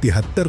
73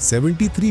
73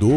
2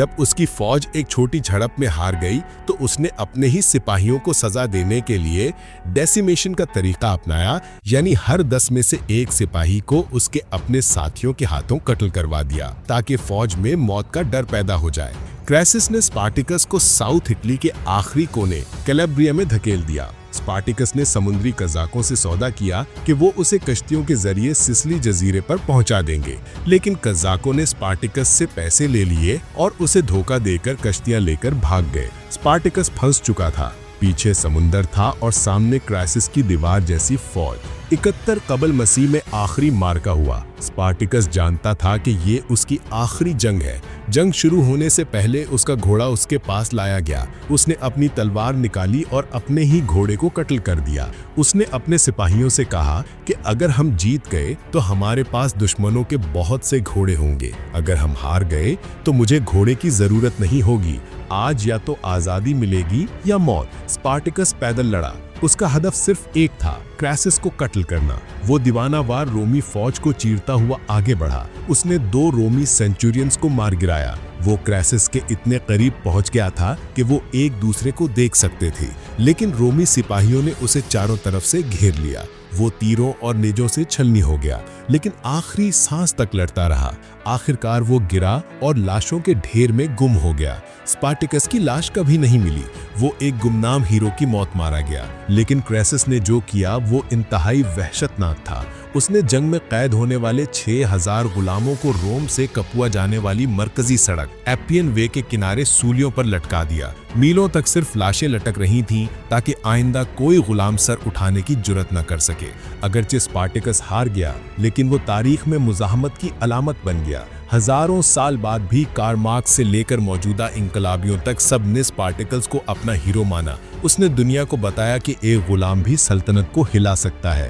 जब उसकी फौज एक छोटी झड़प में हार गई तो उसने अपने ही सिपाहियों को सजा देने के लिए डेसिमेशन का तरीका अपनाया, यानी हर 10 में से एक सिपाही को उसके अपने साथियों के हाथों कत्ल करवा दिया ताकि फौज में मौत का डर पैदा हो जाए। क्रैसिस ने स्पार्टिकस को साउथ इटली के आखिरी कोने कैलेब्रिया में धकेल दिया। स्पार्टिकस ने समुद्री कज़ाकों से सौदा किया कि वो उसे कश्तियों के जरिए सिसिली जजीरे पर पहुंचा देंगे, लेकिन कज़ाकों ने स्पार्टिकस से पैसे ले लिए और उसे धोखा देकर कश्तियां लेकर भाग गए। स्पार्टिकस फंस चुका था, पीछे समुंदर था और सामने क्रैसिस की दीवार जैसी फौज। 71 कबल मसीह में आखिरी मार्का हुआ। स्पार्टिकस जानता था कि ये उसकी आखिरी जंग है। जंग शुरू होने से पहले उसका घोड़ा उसके पास लाया गया। उसने अपनी तलवार निकाली और अपने ही घोड़े को कत्ल कर दिया। उसने अपने सिपाहियों से कहा कि अगर हम जीत गए तो हमारे पास दुश्मनों के बहुत से घोड़े होंगे, अगर हम हार गए तो मुझे घोड़े की जरूरत नहीं होगी। आज या तो आजादी मिलेगी या मौत। स्पार्टिकस पैदल लड़ा। उसका हदफ सिर्फ एक था, क्रैसिस को कत्ल करना। वो दीवानावार रोमी फौज को चीरता हुआ आगे बढ़ा। उसने 2 रोमी सेंचुरियंस को मार गिराया। वो क्रैसिस के इतने करीब पहुंच गया था कि वो एक दूसरे को देख सकते थे, लेकिन रोमी सिपाहियों ने उसे चारों तरफ से घेर लिया। वो तीरों और नेजों से छलनी हो गया, लेकिन आखिरी सांस तक लड़ता रहा। आखिरकार वो गिरा और लाशों के ढेर में गुम हो गया। स्पार्टिकस की लाश कभी नहीं मिली। वो एक गुमनाम हीरो की मौत मारा गया। लेकिन क्रैसिस ने जो किया वो इंतहाई वहशतनाक था। उसने जंग में कैद होने वाले 6000 गुलामों को रोम से कपुआ जाने वाली मरकजी सड़क एपियन वे के किनारे सूलियों पर लटका दिया। मीलों तक सिर्फ लाशें लटक रही थीं ताकि आइंदा कोई गुलाम सर उठाने की जुर्रत न कर सके। अगरचे स्पार्टिकस हार गया, लेकिन वो तारीख में मुजाहमत की अलामत बन गया। हजारों साल बाद भी कार्ल मार्क्स से लेकर मौजूदा इंकलाबियों तक सब ने स्पार्टिकस को अपना हीरो माना। उसने दुनिया को बताया कि एक गुलाम भी सल्तनत को हिला सकता है।